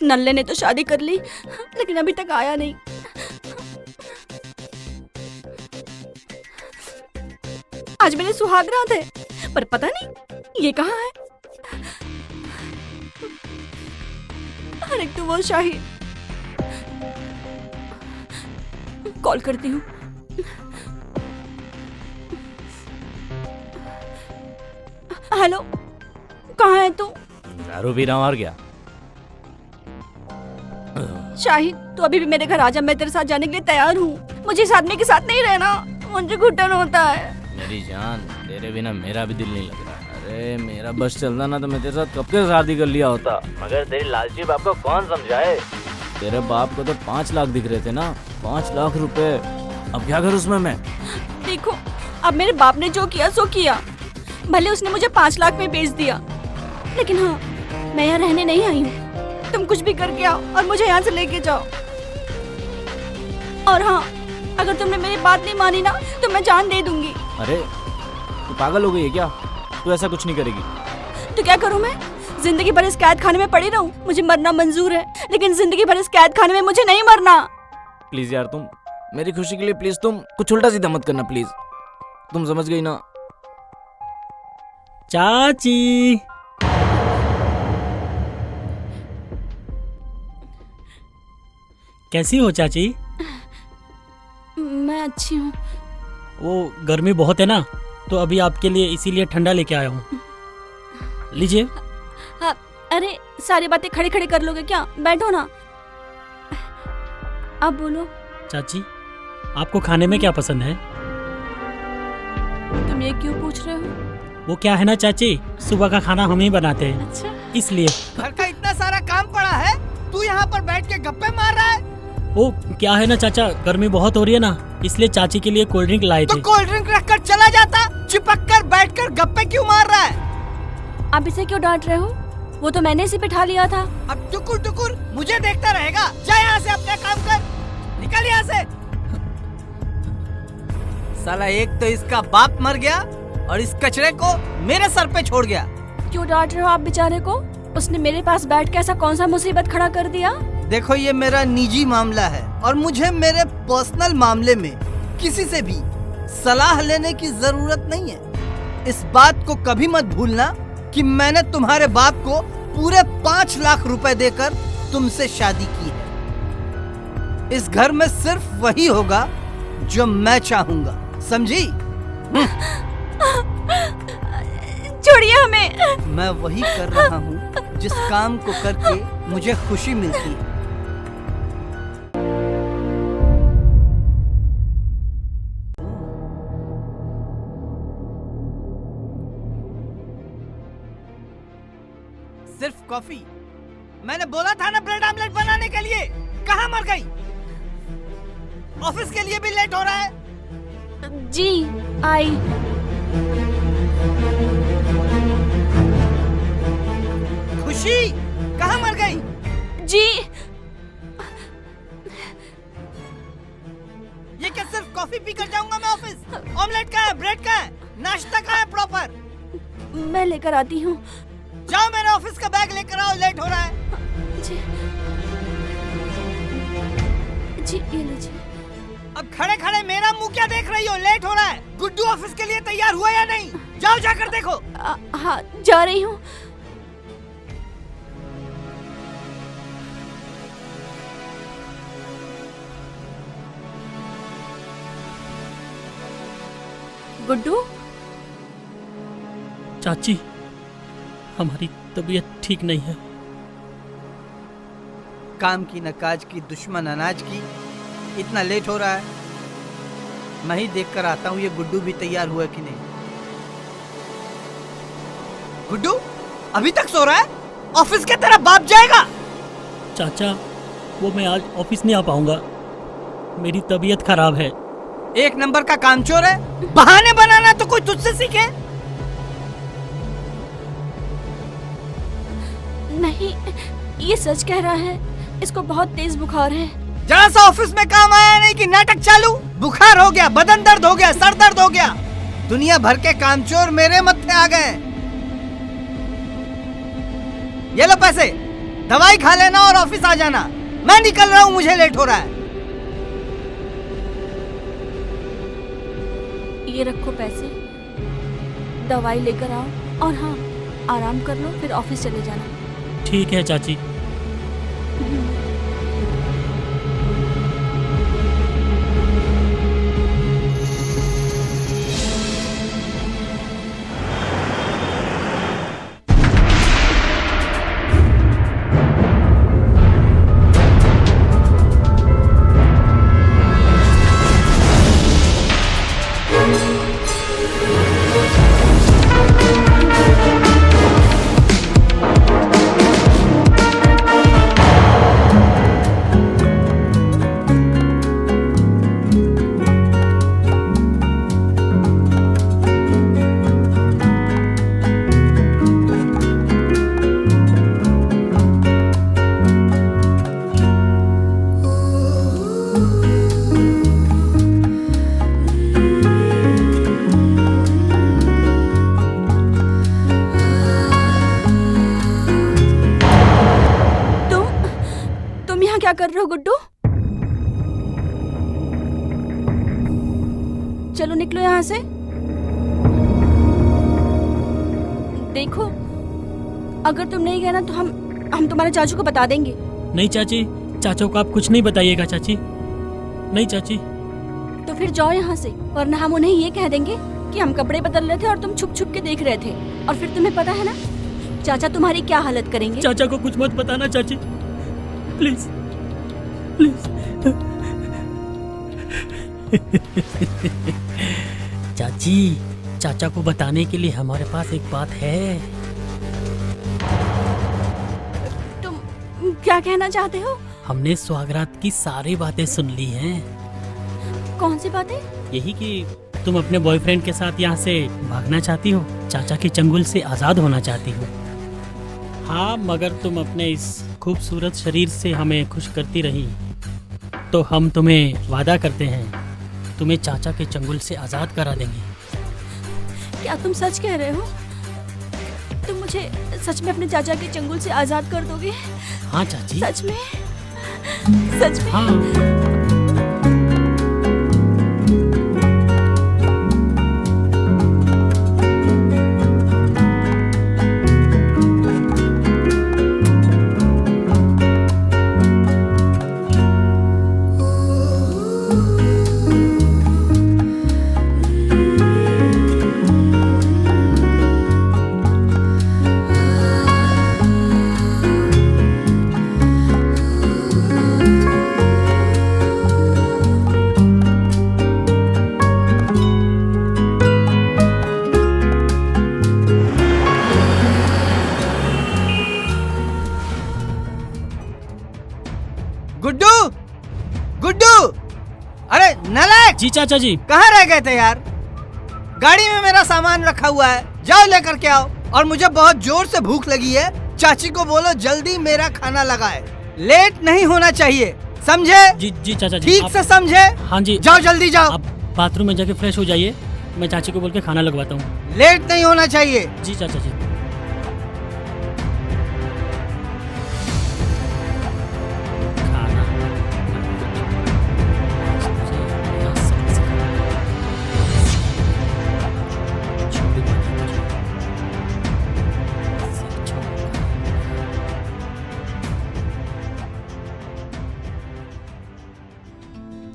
नल्ले ने तो शादी कर ली, लेकिन अभी तक आया नहीं। आज मेरे सुहाग रात है, पर पता नहीं ये कहाँ है। और एक तो वो शाहिद, कॉल करती हूँ। हेलो, कहाँ है तू? दारू पी रहा हूँ और क्या। शाहिद, तू अभी भी मेरे घर आजा, मैं तेरे साथ जाने के लिए तैयार हूँ। मुझे इस आदमी के साथ नहीं रहना, मुझे घुटन होता है। मेरी जान, तेरे बिना मेरा भी दिल नहीं लग रहा। अरे मेरा बस चलता ना तो मैं तेरे साथ कब के शादी कर लिया होता, मगर तेरी लालची बाप को कौन समझाए। तेरे बाप को तो 5 लाख दिख रहे थे ना, 5 लाख रुपए। अब क्या करूँ उसमें मैं? देखो, अब मेरे बाप ने जो किया सो किया। भले उसने मुझे 5 लाख में बेच दिया, लेकिन हाँ, मैं यहाँ रहने नहीं आई हूँ। तुम कुछ भी करके आओ और मुझे यहाँ से लेके जाओ। और हाँ, अगर तुमने मेरी बात नहीं मानी ना तो मैं जान दे दूंगी। अरे तू पागल हो गई है क्या? तू ऐसा कुछ नहीं करेगी। तो क्या करूँ मैं? जिंदगी भर इस कैद खाने में पड़ी रहूं? मुझे मरना मंजूर है, लेकिन जिंदगी भर इस कैद खाने में मुझे नहीं मरना। प्लीज यार, तुम मेरी खुशी के लिए प्लीज तुम कुछ उल्टा सीधा मत करना प्लीज। तुम समझ गई ना? चाची, कैसी हो चाची? मैं अच्छी हूँ। वो गर्मी बहुत है ना, तो अभी आपके लिए इसीलिए ठंडा लेके आया हूँ, लीजिए। अरे सारी बातें खड़े खड़े कर लोगे क्या? बैठो ना। अब बोलो। चाची, आपको खाने में क्या पसंद है? तुम ये क्यों पूछ रहे हो? वो क्या है ना चाची, सुबह का खाना हम ही बनाते हैं। अच्छा, इसलिए। घर का इतना सारा काम पड़ा है, तू यहाँ पर बैठ के गप्पे मार रहा है। वो क्या है ना चाचा, गर्मी बहुत हो रही है ना, इसलिए चाची के लिए कोल्ड ड्रिंक लाए तो थे। कोल्ड ड्रिंक रखकर चला जाता, चिपक कर बैठ कर गप्पे क्यों मार रहा है? आप इसे क्यों डांट रहे हो? वो तो मैंने इसे बिठा लिया था। अब टुकुर टुकुर मुझे देखता रहेगा? जा यहाँ से, अपना काम कर, निकल यहाँ से। साला एक तो इसका बाप मर गया और इस कचरे को मेरे सर पे छोड़ गया। क्यों डांट रहे हो आप बेचारे को? उसने मेरे पास बैठ के ऐसा कौन सा मुसीबत खड़ा कर दिया? देखो, ये मेरा निजी मामला है और मुझे मेरे पर्सनल मामले में किसी से भी सलाह लेने की जरूरत नहीं है। इस बात को कभी मत भूलना कि मैंने तुम्हारे बाप को पूरे 5 लाख रुपए देकर तुमसे शादी की है। इस घर में सिर्फ वही होगा जो मैं चाहूंगा, समझी? छोड़िए हमें। मैं वही कर रहा हूँ जिस काम को करके मुझे खुशी मिलती है। सिर्फ कॉफी? मैंने बोला था ना ब्रेड आमलेट बनाने के लिए, कहाँ मर गई? ऑफिस के लिए भी लेट हो रहा है। जी आई। खुशी कहाँ मर गई? जी। ये क्या सिर्फ कॉफी पीकर जाऊंगा मैं ऑफिस? ऑमलेट कहाँ है? ब्रेड कहाँ है? नाश्ता कहाँ है प्रॉपर? मैं लेकर आती हूँ। जाओ मेरे ऑफिस का बैग लेकर आओ, लेट हो रहा है। जी जी, ये लीजिए। अब खड़े खड़े मेरा मुंह क्या देख रही हो? लेट हो रहा है। गुड्डू ऑफिस के लिए तैयार हुआ या नहीं? जाओ जाकर देखो। हाँ, जा रही हूँ। गुड्डू, चाची, हमारी तबीयत ठीक नहीं है। काम की न काज की, दुश्मन अनाज की। इतना लेट हो रहा है, मैं ही देख कर आता हूँ ये गुड्डू भी तैयार हुआ कि नहीं। गुड्डू अभी तक सो रहा है? ऑफिस के तेरा बाप जाएगा। चाचा, वो मैं आज ऑफिस नहीं आ पाऊंगा, मेरी तबीयत खराब है। एक नंबर का कामचोर है, बहाने बनाना तो कोई तुझसे सीखे। नहीं, ये सच कह रहा है। इसको बहुत तेज बुखार है। जरा सा ऑफिस में काम आया नहीं कि नाटक चालू। बुखार हो गया, बदन दर्द हो गया, सर दर्द हो गया। दुनिया भर के कामचोर मेरे मत्थे आ गए। ये लो पैसे, दवाई खा लेना और ऑफिस आ जाना। मैं निकल रहा हूँ, मुझे लेट हो रहा है। ये रखो पैसे, दवाई लेकर आओ और हाँ, आराम कर लो, फिर ऑफिस चले जाना। ठीक है चाची। क्या कर रहे हो गुड्डू? चलो निकलो यहाँ से। देखो, अगर तुम नहीं गए ना तो हम तुम्हारे चाचू को बता देंगे। नहीं चाची, चाचा को आप कुछ नहीं बताइएगा चाची। नहीं चाची। तो फिर जाओ यहाँ से, वरना हम उन्हें ये कह देंगे कि हम कपड़े बदल रहे थे और तुम छुप छुप के देख रहे थे, और फिर तुम्हें पता है ना चाचा तुम्हारी क्या हालत करेंगे। चाचा को कुछ मत बताना चाची, प्लीज प्लीज। चाची, चाचा को बताने के लिए हमारे पास एक बात है। तुम क्या कहना चाहते हो? हमने स्वागरात की सारी बातें सुन ली हैं। कौन सी बातें? यही कि तुम अपने बॉयफ्रेंड के साथ यहाँ से भागना चाहती हो, चाचा के चंगुल से आजाद होना चाहती हो। हाँ, मगर तुम अपने इस खूबसूरत शरीर से हमें खुश करती रही, तो हम तुम्हें वादा करते हैं तुम्हें चाचा के चंगुल से आजाद करा देंगे। क्या तुम सच कह रहे हो? तुम मुझे सच में अपने चाचा के चंगुल से आजाद कर दोगे? हाँ चाची। सच में? सच में? हाँ। गुड्डू, गुड्डू, अरे नालायक! जी चाचा जी। कहाँ रह गए थे यार? गाड़ी में मेरा सामान रखा हुआ है, जाओ लेकर के आओ। और मुझे बहुत जोर से भूख लगी है, चाची को बोलो जल्दी मेरा खाना लगाए। लेट नहीं होना चाहिए, समझे? जी जी चाचा जी। ठीक से समझे? हाँ जी। जाओ जल्दी जाओ। आप बाथरूम में जाके फ्रेश हो जाइए, मैं चाची को बोल के खाना लगवाता हूँ। लेट नहीं होना चाहिए। जी चाचा जी।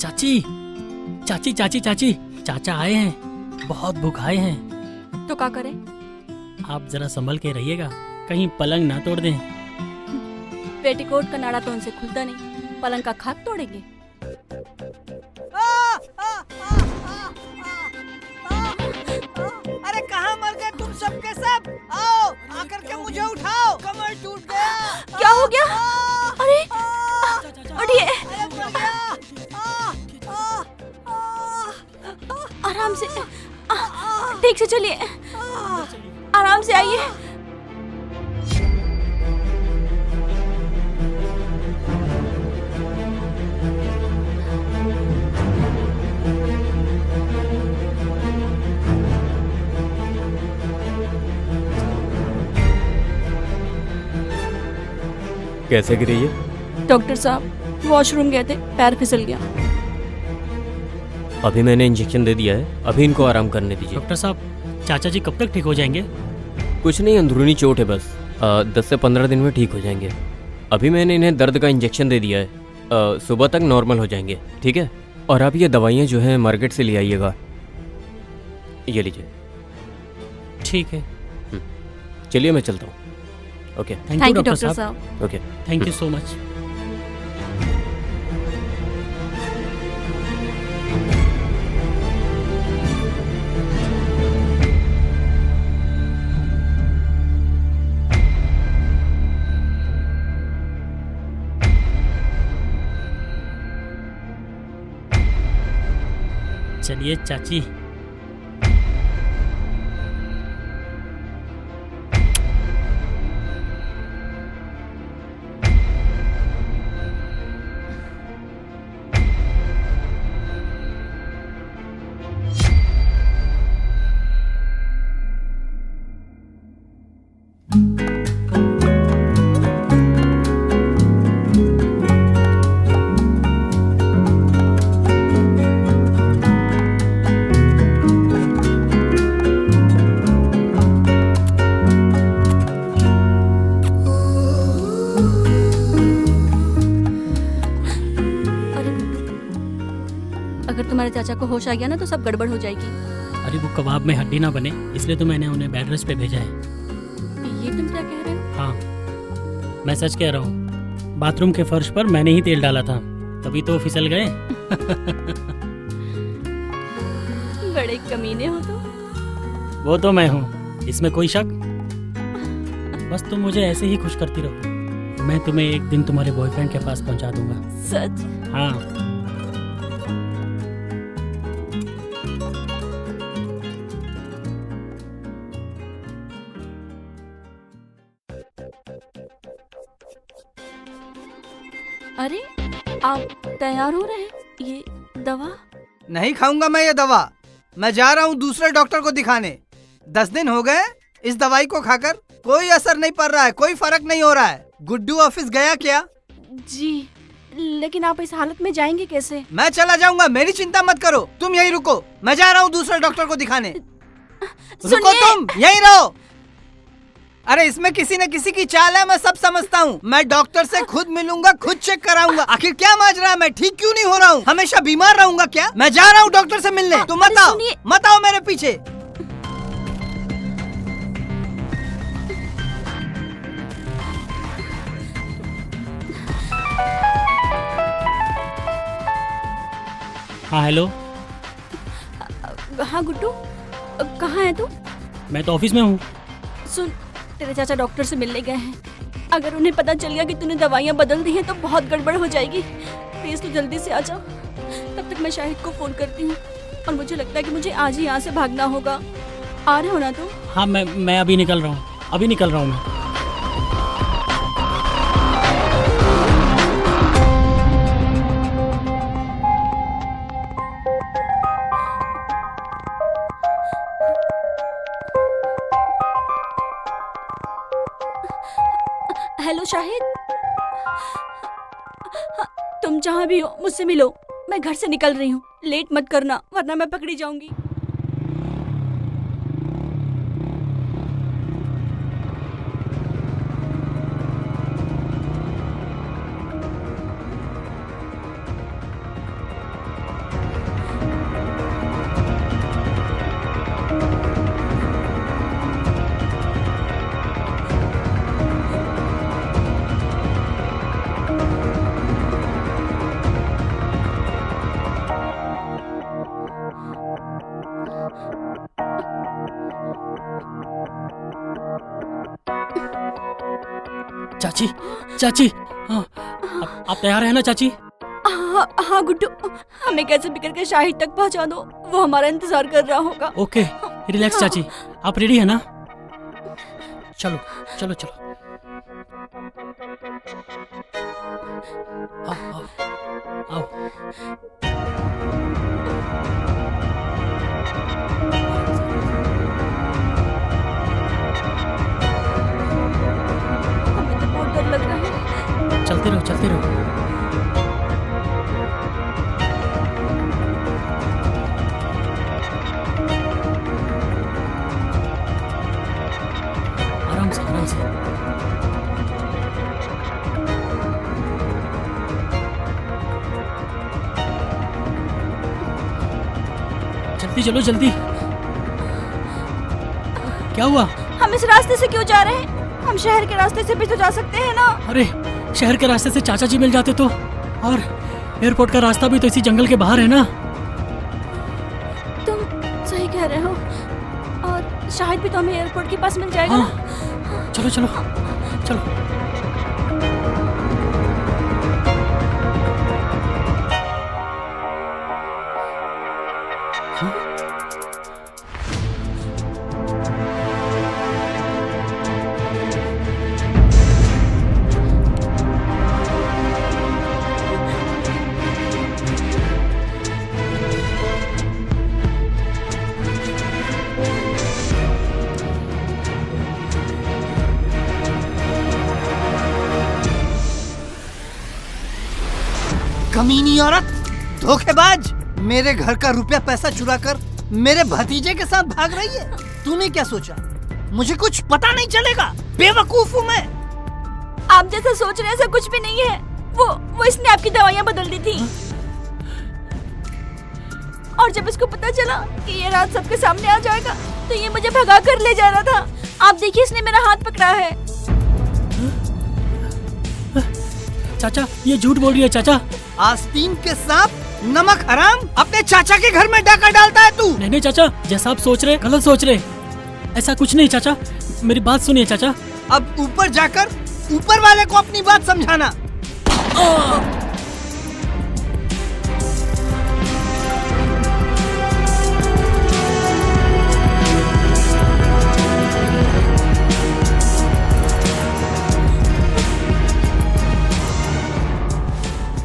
चाची चाची चाची चाची, चाचा आए हैं, बहुत भूखाए हैं। तो क्या करें? आप जरा संभल के रहिएगा, कहीं पलंग ना तोड़ दें। पेटीकोट का नाड़ा तो उनसे खुलता नहीं, पलंग का खाक तोड़ेंगे। अरे कहाँ मर गए तुम सब के सब? आओ, आकर के मुझे उठाओ, कमर टूट गया। क्या हो गया? अरे उठिए, आराम से, ठीक से चलिए, आराम से आइए। कैसे गिरी ये? डॉक्टर साहब वॉशरूम गए थे, पैर फिसल गया। अभी मैंने इंजेक्शन दे दिया है, अभी इनको आराम करने दीजिए। डॉक्टर साहब चाचा जी कब तक ठीक हो जाएंगे? कुछ नहीं, अंदरूनी चोट है बस। 10 से 15 दिन में ठीक हो जाएंगे। अभी मैंने इन्हें दर्द का इंजेक्शन दे दिया है, सुबह तक नॉर्मल हो जाएंगे, ठीक है? और आप ये दवाइयाँ जो हैं मार्केट से ले आइएगा। ये लीजिए। ठीक है, चलिए मैं चलता हूँ। Okay thank thank you you doctor doctor साहब, साहब। Okay. Thank you so much. चलिए चाची। अरे गुड्डू, अगर तुम्हारे चाचा को होश आ गया ना तो सब गड़बड़ हो जाएगी। अरे वो कबाब में हड्डी ना बने, इसलिए तो मैंने उन्हें बेड रेस्ट पे भेजा है। ये तुम क्या कह रहे हो? हाँ, मैं सच कह रहा हूँ। बाथरूम के फर्श पर मैंने ही तेल डाला था, तभी तो फिसल गए। बड़े कमीने हो तुम। वो तो मैं हूँ, इसमें कोई शक? बस तुम मुझे ऐसे ही खुश करती रहो, मैं तुम्हें एक दिन तुम्हारे बॉयफ्रेंड के पास पहुंचा दूंगा। सच? हाँ। अरे आप तैयार हो रहे हैं? ये दवा? नहीं खाऊंगा मैं ये दवा। मैं जा रहा हूँ दूसरे डॉक्टर को दिखाने। 10 दिन हो गए इस दवाई को खाकर, कोई असर नहीं पड़ रहा है, कोई फर्क नहीं हो रहा है। गुड्डू ऑफिस गया क्या? जी, लेकिन आप इस हालत में जाएंगे कैसे? मैं चला जाऊंगा, मेरी चिंता मत करो, तुम यहीं रुको। मैं जा रहा हूँ दूसरे डॉक्टर को दिखाने। रुको, सुनिए। तुम यहीं रहो। अरे इसमें किसी न किसी की चाल है, मैं सब समझता हूँ। मैं डॉक्टर से खुद मिलूंगा, खुद चेक कराऊंगा। आखिर क्या माजरा है, मैं ठीक क्यों नहीं हो रहा हूँ? हमेशा बीमार रहूंगा क्या? मैं जा रहा हूँ डॉक्टर से मिलने। तुम मत अरे आओ, सुनिए। मत आओ मेरे पीछे। हाँ हेलो, हाँ गुड्डू, कहाँ है तू? मैं तो ऑफिस में हूँ। सुन, तेरे चाचा डॉक्टर से मिलने गए हैं। अगर उन्हें पता चल गया कि तूने दवाइयाँ बदल दी हैं तो बहुत गड़बड़ हो जाएगी। प्लीज तू जल्दी से आ जा। तब तक मैं शाहिद को फोन करती हूँ और मुझे लगता है कि मुझे आज ही यहाँ से भागना होगा। आ रहे हो ना तू? हाँ मैं अभी निकल रहा हूँ, अभी निकल रहा हूँ मैं। हेलो शाहिद, तुम जहाँ भी हो मुझसे मिलो। मैं घर से निकल रही हूँ, लेट मत करना वरना मैं पकड़ी जाऊंगी। चाची, चाची, हाँ, आप तैयार हैं ना चाची? हाँ हाँ गुड्डू, हमें कैसे भी करके शाहिद तक पहुँचा दो, वो हमारा इंतजार कर रहा होगा। ओके, रिलैक्स चाची, आप रेडी है ना? चलो चलो चलो, आओ आओ आओ। हमें तो बहुत डर लग रहा है। से। जल्दी चलो जल्दी। क्या हुआ? हम इस रास्ते से क्यों जा रहे हैं? हम शहर के रास्ते से भी तो जा सकते हैं ना। अरे शहर के रास्ते से चाचा जी मिल जाते तो, और एयरपोर्ट का रास्ता भी तो इसी जंगल के बाहर है ना। तुम सही कह रहे हो, और शायद भी तो हमें एयरपोर्ट के पास मिल जाएगा। हाँ, चलो चलो चलो। कमीनी औरत, धोखेबाज, मेरे घर का रुपया पैसा चुरा कर मेरे भतीजे के साथ भाग रही है। तूने क्या सोचा मुझे कुछ पता नहीं चलेगा? बेवकूफ हूँ मैं। आप जैसा सोच रहे हैं ऐसा कुछ भी नहीं है। वो इसने आपकी दवाइयाँ बदल दी थी, और जब इसको पता चला कि ये रात सबके सामने आ जाएगा तो ये मुझे भगा कर ले जा रहा था। आप देखिए, इसने मेरा हाथ पकड़ा है। चाचा ये झूठ बोल रही है। चाचा आस्तीन के सांप, नमक हराम, अपने चाचा के घर में डाका डालता है तू। नहीं नहीं चाचा, जैसा आप सोच रहे गलत सोच रहे। ऐसा कुछ नहीं चाचा, मेरी बात सुनिए चाचा। अब ऊपर जाकर ऊपर वाले को अपनी बात समझाना।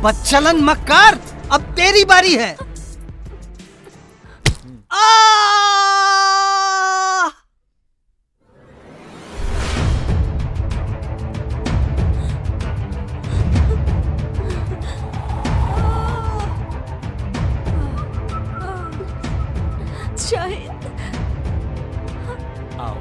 बच्चलन मक्कार, अब तेरी बारी है। आ! शाहिद, आओ।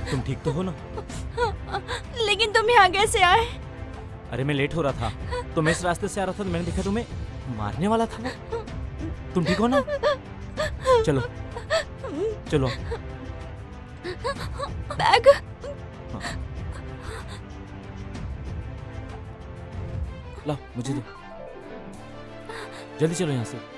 तुम ठीक तो हो ना? लेकिन तुम यहाँ कैसे आए? अरे मैं लेट हो रहा था तो मैं इस रास्ते से आ रहा था तो मैंने देखा तुम्हें मारने वाला था वो। तुम ठीक हो ना? चलो चलो। बैग। हाँ। लाओ मुझे दो, जल्दी चलो यहाँ से।